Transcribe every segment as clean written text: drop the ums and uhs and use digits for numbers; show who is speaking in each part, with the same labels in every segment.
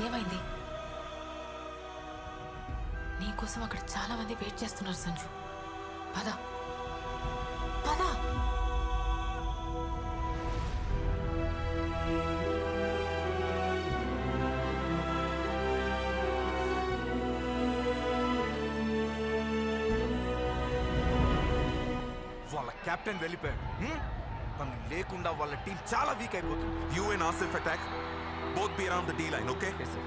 Speaker 1: ఏమైంది? నీకోసం అక్కడ చాలా మంది వెయిట్ చేస్తున్నారు సంజు. పద పద.
Speaker 2: వాళ్ళ కెప్టెన్ వెళ్ళిపోయాడు. తను లేకుండా వాళ్ళ టీం చాలా వీక్ అయిపోతుంది.
Speaker 3: You and Asif attack. Both be around the D line, okay?
Speaker 2: Yes, sir.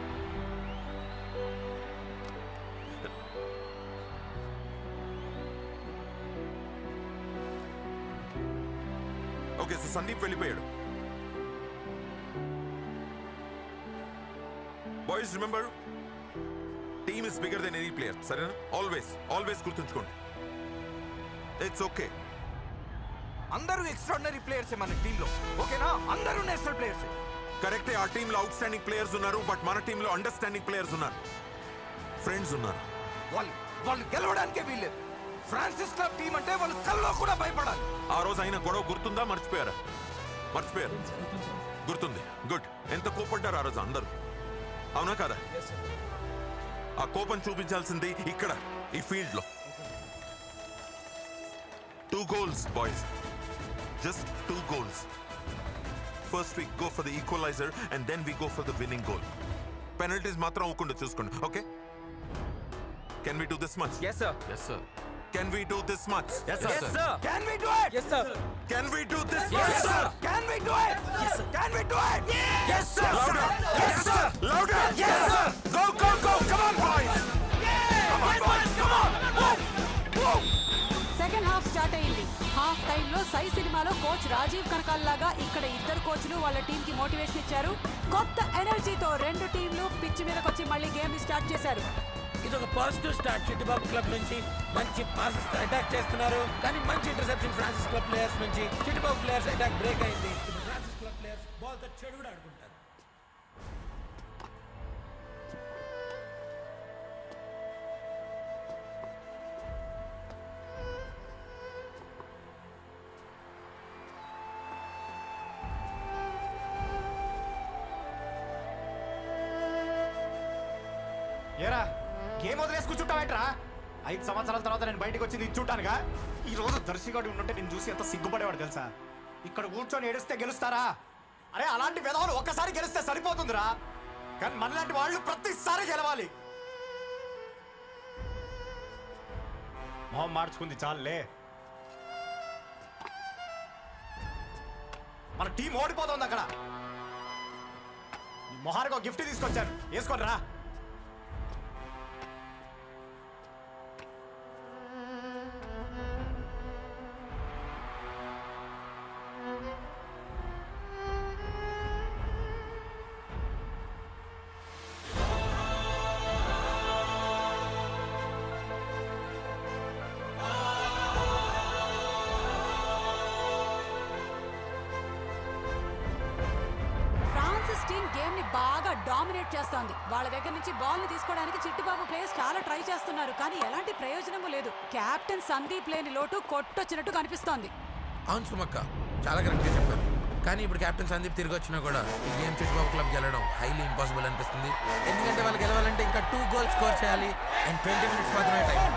Speaker 3: Okay, so Sandeep వెళ్ళిపోయాడు. Boys, remember, team is bigger than any player. సరేనా? Always గుర్తుంచుకోండి. It's okay.
Speaker 2: అందరూ ఎక్స్ట్రాడినరీ ప్లేయర్సే మన టీంలో, ఓకేనా? అందరూ నేషనల్ ప్లేయర్సే.
Speaker 3: కరెక్టే, ఆ టీంలో అవుట్ స్టాండింగ్ ప్లేయర్స్ ఉన్నారు, బట్ మన టీంలో అండర్స్టాండింగ్ ప్లేయర్స్ ఉన్నారు, ఫ్రెండ్స్ ఉన్నారు.
Speaker 2: వాళ్ళు గెలవడానికే వీల్లేదు. ఫ్రాన్సిస్ క్లబ్ టీం అంటే వాళ్ళు కల్లో కూడా భయపడాలి.
Speaker 3: ఆ రోజు అయిన గొడవ గుర్తుందా? మర్చిపోయారు. గుర్తుంది. గుడ్. ఎంత కోపడ్డారు ఆ రోజు అందరూ, అవునా కాదా? ఆ కోపం చూపించాల్సింది ఇక్కడ ఈ ఫీల్డ్ లో. 2 goals, boys. Just 2 goals. First we go for the equalizer and then we go for the winning goal. Penalties మాత్రం అవ్వకుండా చూసుకోండి, okay? Can we do this much?
Speaker 2: Yes sir.
Speaker 3: Yes sir. Can we do this much?
Speaker 2: Yes sir. Yes sir. Can we do it?
Speaker 4: Yes sir.
Speaker 3: Can we do this
Speaker 2: Yes
Speaker 3: much?
Speaker 2: sir. Can we do it? Yes sir. Can we do it? Yes sir.
Speaker 3: Louder.
Speaker 2: Yes sir.
Speaker 3: Louder.
Speaker 2: Yes sir.
Speaker 3: Go, go, go. Come on, boys.
Speaker 2: Come on boys. Come on. Whoa.
Speaker 5: Second half start అయింది. Half టైంలో సై సినిమాలో coach Rajiv Kanakala లాగా ఇక్కడ ఇద్దరు కోచ్లు వాళ్ళ team కి motivation ఇచ్చారు. కొత్త ఎనర్జీతో 2 టీంలు పిచ్ మీదకి వచ్చి మళ్ళీ గేమ్ ని స్టార్ట్ చేశారు.
Speaker 4: ఇది ఒక పాజిటివ్ స్టార్ట్. చిట్టిబాబు క్లబ్ నుంచి మంచి పాసెస్ అటాక్ చేస్తున్నారు, కానీ మంచి ఇంటర్సెప్షన్ ఫ్రాన్సిస్ క్లబ్ ప్లేయర్స్ నుంచి. చిట్టిబాబు ప్లేయర్స్ అటాక్ బ్రేక్ అయింది. ఇప్పుడు ఫ్రాన్సిస్ క్లబ్ ప్లేయర్స్ బాల్ తో చెడు కూడా ఆడుకుంటారు.
Speaker 6: ఏరా గేమ్ వదిలేసి కూర్చుంటావేంట్రా? 5 సంవత్సరాల తర్వాత నేను బయటకు వచ్చింది ఇది చూడటానుగా. ఈ రోజు దర్శిగాడు ఉండుంటే నేను చూసి ఎంత సిగ్గుపడేవాడు తెలుసా? ఇక్కడ కూర్చొని ఏడిస్తే గెలుస్తారా? అరే అలాంటి విధవలు ఒక్కసారి గెలిస్తే సరిపోతుందిరా, కానీ మనలాంటి వాళ్ళు ప్రతిసారి గెలవాలి. మొహం మార్చుకుంది చాలులే. మన టీం ఓడిపోతుంది అక్కడ. మొహానికి ఒక గిఫ్ట్ తీసుకొచ్చాను, వేసుకోండి రా.
Speaker 5: గేమ్ ని బాగా డామినేట్ చేస్తోంది. వాళ్ళ దగ్గర నుంచి బాల్ ని తీసుకోవడానికి చిట్టిబాబు ప్లేయర్స్ చాలా ట్రై చేస్తున్నారు, కానీ ఎలాంటి ప్రయోజనము లేదు. కెప్టెన్ సందీప్ లేని లోటు కొట్టొచ్చినట్టు కనిపిస్తోంది.
Speaker 7: అవును సుమక్క, చాలా కరెక్ట్గా చెప్పారు. కానీ ఇప్పుడు కెప్టెన్ సందీప్ తిరిగి వచ్చినా కూడా ఈ గేమ్ చిట్టిబాబు క్లబ్ గెలవడం హైలీ ఇంపాసిబుల్ అనిపిస్తుంది. ఎందుకంటే వాళ్ళు గెలవాలంటే ఇంకా 2 goals స్కోర్ చేయాలి అండ్ 20 minutes మాత్రమే టైం.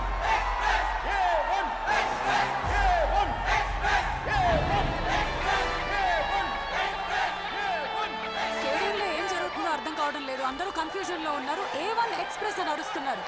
Speaker 5: అర్థం కావడం లేదు, అందరూ కన్ఫ్యూజన్ లో ఉన్నారు. A1 ఎక్స్ప్రెస్ అని అరుస్తున్నారు.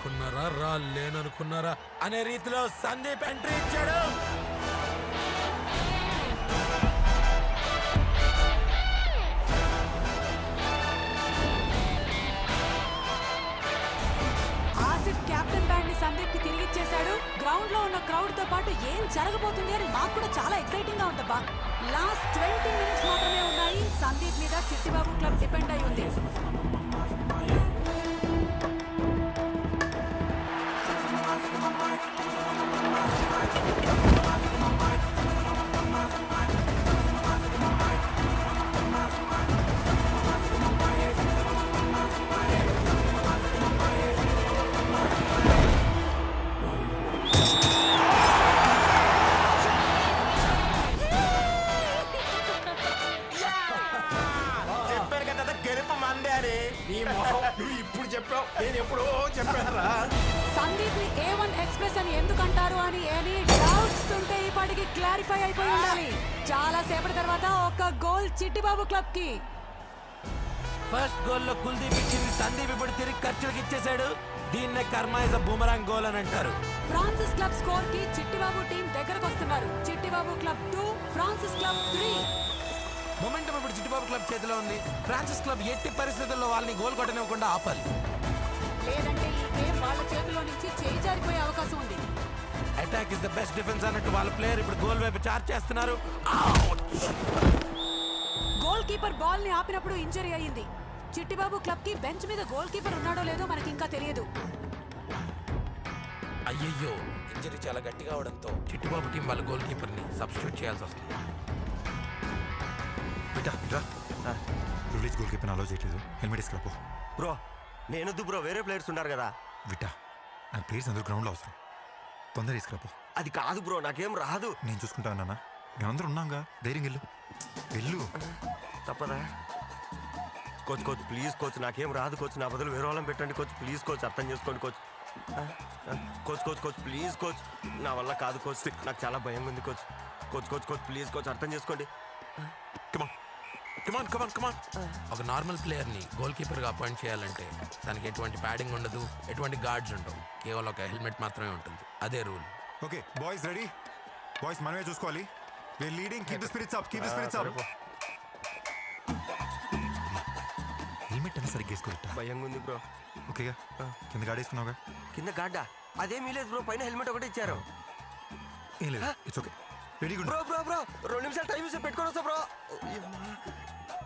Speaker 7: రావాలనుకున్నారా రాలేననుకున్నారా అనే రీతిలో సందీప్ ఎంట్రీ ఇచ్చాడు.
Speaker 5: ఆసిఫ్ కెప్టెన్ బ్యాండ్ ని సందీప్ కి తిరిగిచ్చేశాడు. గ్రౌండ్ లో ఉన్న క్రౌడ్ తో పాటు ఏం జరగబోతుంది అని మాకు కూడా చాలా ఎక్సైటింగ్ గా ఉందబ్బా. లాస్ట్ 20 మినిట్స్ మాత్రమే ఉన్నాయి. సందీప్ మీద చిట్టిబాబు క్లబ్ డిపెండ్ అయి ఉంది.
Speaker 6: చెప్పారు కదా గెలుపు మందే అని. నీ మొహం నువ్వు ఇప్పుడు చెప్పావు, నేను ఎప్పుడో చెప్పానురా.
Speaker 5: సందీప్ ని A1 ఎక్స్ప్రెస్ అని ఎందుకు అంటారు అని ఎనీ డౌట్స్ ఉంటే ఈ పాటికి క్లారిఫై అయిపోయి ఉండాలి. చాలా సేపటి తర్వాత ఒక గోల్ చిట్టిబాబు క్లబ్ కి.
Speaker 4: ఫస్ట్ గోల్ లో కుల్దీప్ ఇచ్చింది సందీప్ ఇప్పుడు తిరిగి ఖర్చులకు ఇచ్చేశాడు. దీన్నే కర్మ ఇస్ అ బూమరాంగ్ గోల్ అని అంటారు.
Speaker 5: ఫ్రాన్సిస్ క్లబ్ స్కోర్ కి చిట్టిబాబు టీం దగ్గరకు వస్తున్నారు. Chittibabu club 2, Francis club 3.
Speaker 7: Momentum ఇప్పుడు చిట్టిబాబు క్లబ్ చేతిలో ఉంది. ఫ్రాన్సిస్ క్లబ్ ఎట్టి పరిస్థితుల్లో వాళ్ళని గోల్ కొట్టనివ్వకుండా ఆపాలి.
Speaker 5: లేదంటే ఈ గేమ్ వాళ్ళ చేతిలో నుంచి చేయి జారిపోయే అవకాశం ఉంది.
Speaker 4: Attack is the best defence అన్నట్టు వాళ్ళ ప్లేయర్ ఇప్పుడు గోల్ వైపు చార్జ్ చేస్తున్నారు.
Speaker 5: గోల్ కీపర్ బాల్ ని ఆపినప్పుడు ఇంజరీ అయ్యింది. చిట్టిబాబు క్లబ్ కి బెంచ్ మీద గోల్ కీపర్ ఉన్నాడో లేదో మనకి ఇంకా తెలియదు.
Speaker 7: అయ్యయ్యో, ఇంజరీ చాలా గట్టిగా అవడంతో చిట్టిబాబు టీం వాళ్ళ గోల్ కీపర్ ని సబ్స్టిట్యూట్ చేయాల్సి వస్తుంది.
Speaker 8: విలేజ్ గోల్ కీపర్ అలో చేయట్లేదు. హెల్మెట్ ఇసుకురాపో.
Speaker 9: బ్రో నేనొద్దు బ్రో, వేరే ప్లేయర్స్ ఉన్నారు కదా.
Speaker 8: విటా, నాకు ప్లేయర్స్ అందరూ గ్రౌండ్లో అవసరం. తొందర ఇసుకురాపో.
Speaker 9: అది కాదు బ్రో, నాకేం రాదు.
Speaker 8: నేను చూసుకుంటాను నాన్న, మేమందరూ ఉన్నాంగా. ధైర్యం వెళ్ళు వెళ్ళు.
Speaker 9: తప్పదా కోచ్? కోచ్ ప్లీజ్ కోచ్, నాకేం రాదు కోచ్. నా బదులు వేరే వాళ్ళని పెట్టండి కోచ్. ప్లీజ్ కోచ్, అర్థం చేసుకోండి coach. Coach coach coach please coach, నా వల్ల కాదు కోచ్. నాకు చాలా భయం ఉంది coach. Coach coach coach please coach, అర్థం చేసుకోండి.
Speaker 7: ఒక నార్మల్ ప్లేయర్ ని గోల్ కీపర్ గా అపాయింట్ చేయాలంటే దానికి ఎటువంటి ప్యాడింగ్ ఉండదు, ఎటువంటి గార్డ్స్ ఉండవు. కేవలం ఒక హెల్మెట్ మాత్రమే ఉంటుంది. అదే rule.
Speaker 8: Okay boys ready? Boys మనమే చూసుకోవాలి. We leading, keep the spirits up, keep the spirits up. Helmet అని సరిగ్గా వేసుకోవట్ట.
Speaker 9: భయంగా ఉంది బ్రో.
Speaker 8: ఓకేగా, కింద గాడేసుకున్నావుగా?
Speaker 9: కింద గాడ్డా? అదేమీ లేదు బ్రో, పైన హెల్మెట్ ఒకటి ఇచ్చారు.
Speaker 8: ఏం లేదు, it's okay. Ready good.
Speaker 9: Bro bro bro 2 నిమిషాలు టైం ఇస్తే పెట్టుకొని వస్తా బ్రో.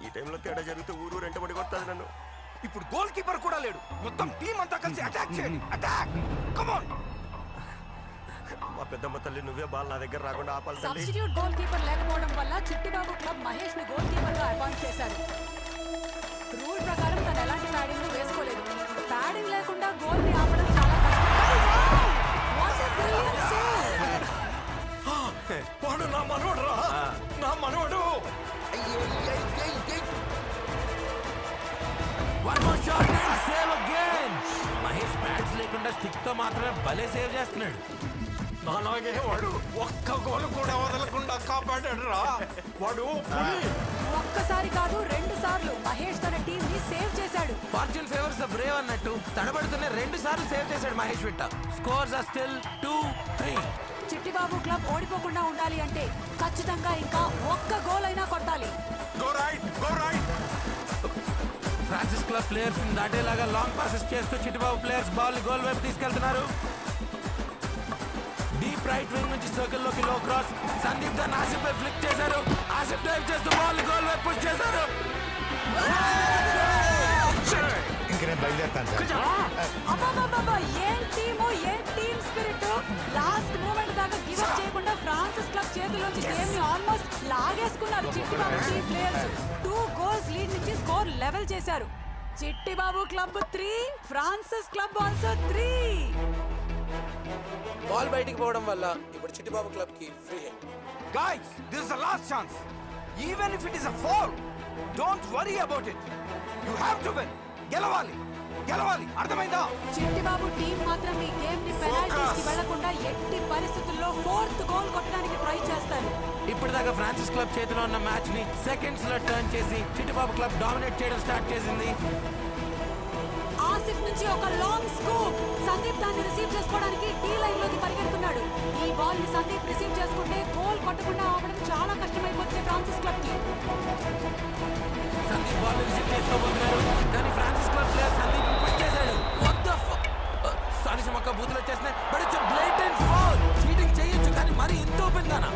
Speaker 9: ఈ టైంలో తేడా జరిగితే ఊరు రెంటబడి కొడుతుంది నన్ను.
Speaker 2: ఇప్పుడు గోల్ కీపర్ కూడా లేడు. మొత్తం టీం అంతా కలిసి అటాక్ చేయండి. Attack, come on.
Speaker 9: మా పెద్దమ్మ తల్లి, నువ్వే బాల్ నా దగ్గర రాకుండా ఆపాలి తల్లి.
Speaker 5: సబ్స్టిట్యూట్ గోల్ కీపర్ లేకపోవడం వల్ల చిట్టిబాబు క్లబ్ మహేష్ ని గోల్ కీపర్ గా అపాయింట్ చేశారు. రూల్ ప్రకారం తను ఎలాంటి ప్యాడింగ్ వేసుకోలేదు. ప్యాడింగ్ లేకుండా గోల్ ని ఆపడం చాలా కష్టం. What a brilliant save!
Speaker 6: వాడు నా మనవడు రా, నా మనవడు.
Speaker 4: One more shot and save again. Mahesh bats లేకుండా స్టిక్ తో మాత్రమే భలే సేవ్ చేస్తున్నాడు.
Speaker 6: అలాగే వాడు ఒక్క గోల్ కూడా వదలకుండా కాపాడాడు రా. వాడు పులి.
Speaker 5: ఒక్కసారి కాదు 2 సార్లు మహేష్ తన టీం ని సేవ్ చేశాడు.
Speaker 7: ఫార్చ్యూన్ ఫేవర్స్ ద బ్రేవ్ అన్నట్టు తడబడుతున్న 2 సార్లు సేవ్ చేశాడు మహేష్ విట్ట. Scores are still 2-3.
Speaker 5: Chittibabu club ఓడిపోకుండా ఉండాలి అంటే ఖచ్చితంగా ఇంకా ఒక్క గోల్ అయినా కొట్టాలి.
Speaker 8: Go right, go right.
Speaker 4: Francis club players దాటేలాగా లాంగ్ పాసెస్ చేస్తూ చిట్టిబాబు ప్లేయర్స్ బాల్ గోల్ వైపు తీసుకెళ్తున్నారు. డీప్ రైట్ వింగ్ నుంచి సర్కిల్ లోకి లో క్రాస్. సందీప్ దాన్ని ఆసిఫ్ పై ఫ్లిక్ చేశారు. ఆసిఫ్ డ్రైవ్ చేస్తూ బాల్ గోల్ వైపు పుష్ చేశారు.
Speaker 8: ఇంక నేను బయలుదేరుతాను సార్.
Speaker 5: అబ్బబ్బబ్బబ్బా, ఏం టీము, ఏం టీమ్ స్పిరిట్. లాస్ట్ మూమెంట్ దాకా గివ్ అప్ చేయకుండా ఫ్రాన్సిస్ క్లబ్ చేతిలోంచి గేమ్ ని ఆల్మోస్ట్ లాగేసుకున్నారు Chittibabu team players. 2 goals lead నుంచి స్కోర్ లెవెల్ చేశారు. Chittibabu club 3, Francis club also 3.
Speaker 7: Ball బయటికి పోవడం వల్ల ఇప్పుడు చిట్టిబాబు క్లబ్ కి free hit.
Speaker 2: Guys, this is the last chance. Even if it is a foul, don't worry about it. You have to win. గెలవాలి, గెలవాలి, అర్థమైందా?
Speaker 5: చిట్టిబాబు టీం మాత్రం ఈ గేమ్ ని పెనాల్టీస్ కి వెళ్లకుండా ఎట్టి పరిస్థితుల్లో 4th గోల్ కొట్టడానికి ట్రై చేస్తారు.
Speaker 4: ఇప్పటిదాకా ఫ్రాన్సిస్ క్లబ్ చేతిలో ఉన్న మ్యాచ్ ని సెకండ్స్ లో టర్న్ చేసి చిట్టిబాబు క్లబ్ డామినేట్ చేయడం స్టార్ట్ చేసింది.
Speaker 5: ఆసిఫ్ నుంచి ఒక లాంగ్ స్కూప్. సందీప్ దాన్ని రిసీవ్ చేసుకోవడానికి టీ లైన్ లోకి పరిగెడుతున్నాడు. ఈ బాల్ ని సందీప్ రిసీవ్ చేసుకుంటే గోల్ కొట్టకుండా ఆపడం చాలా కష్టమైపోతుంది ఫ్రాన్సిస్ క్లబ్ కి.
Speaker 7: సందీప్ బాల్ రిసీవ్ చేసుకోబోతున్నారు కానీ Francis club player Sandeep push చేశాడు. సారీ సమక్క బూతులు వచ్చేస్తున్నాయి. But it's blatant foul. Cheating చేయొచ్చు కానీ మరి ఇంత ఓపెన్ గానా?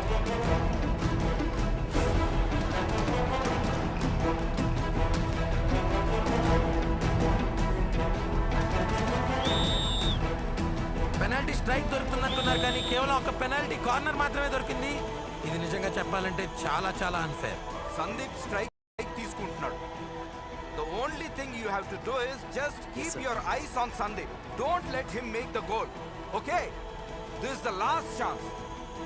Speaker 7: పెనాల్టీ స్ట్రైక్ దొరుకుతున్నట్టున్నారు కానీ కేవలం ఒక పెనాల్టీ కార్నర్ మాత్రమే దొరికింది. ఇది నిజంగా చెప్పాలంటే చాలా చాలా అన్ఫేర్.
Speaker 2: సందీప్ స్ట్రైక్ తీసుకుంటున్నాడు. The only thing you have to do is just keep your eyes on Sandeep. Don't let him make the goal. Okay? This is the last chance.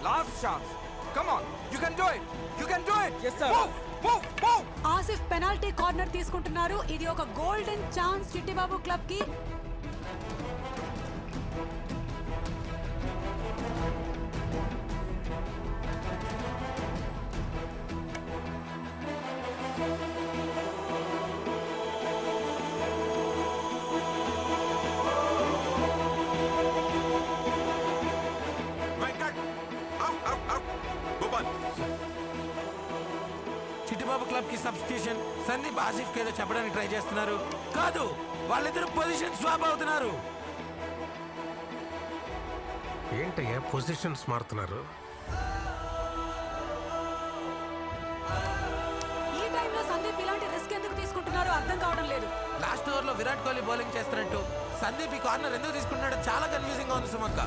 Speaker 2: Last chance. Come on. You can do it. You can do it.
Speaker 4: Yes, sir.
Speaker 2: Move. Move. Move.
Speaker 5: Asif penalty corner తీసుకుంటున్నారు. ఇది ఒక golden chance Chittibabu club కి.
Speaker 3: Venkat, out. Gopal.
Speaker 7: Chittibabu club కి substitution. Sandeep Asif ఏదో చెప్పడానికి try చేస్తున్నారు. కాదు, వాళ్ళిద్దరు పొజిషన్ స్వాప్ అవుతున్నారు.
Speaker 10: ఏంటయ్యా పొజిషన్స్ మారుతున్నారు?
Speaker 5: ఈ టైంలో సందీప్ ఇలాంటి రిస్క్ ఎందుకు తీసుకుంటున్నారో అర్థం కావడం లేదు.
Speaker 7: లాస్ట్ ఓవర్ లో విరాట్ కోహ్లీ బౌలింగ్ చేస్తున్నట్టు సందీప్ ఈ కార్నర్ ఎందుకు తీసుకున్నాడో చాలా కన్ఫ్యూజింగ్ గా ఉంది సుమక్క.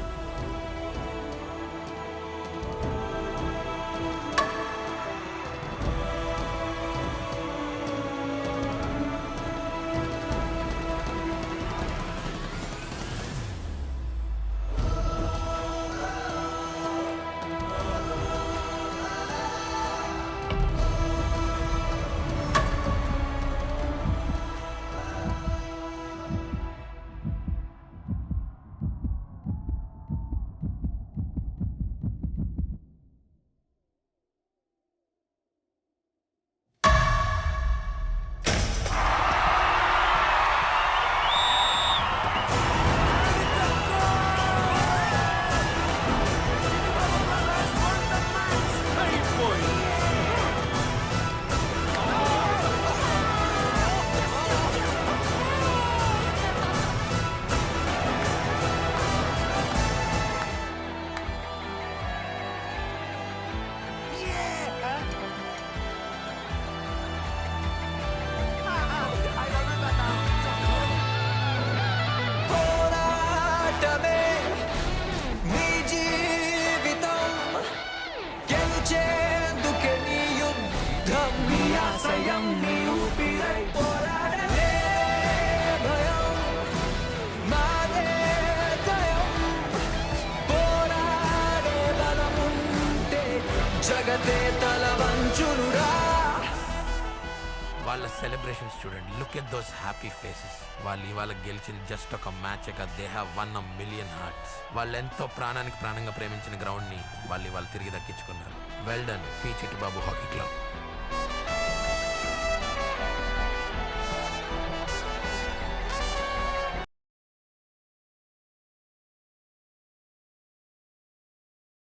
Speaker 7: వాళ్ళ సెలబ్రేషన్స్ చూడండి. Look at those happy faces. వాళ్ళు ఇవాళ గెలిచింది జస్ట్ ఒక మ్యాచ్ గా they have one a million hearts. వాళ్ళు ఎంతో ప్రాణానికి ప్రాణంగా ప్రేమించిన గ్రౌండ్ ని వాళ్ళు ఇవాళ తిరిగి దక్కించుకున్నారు. Well done P Chittibabu hockey club.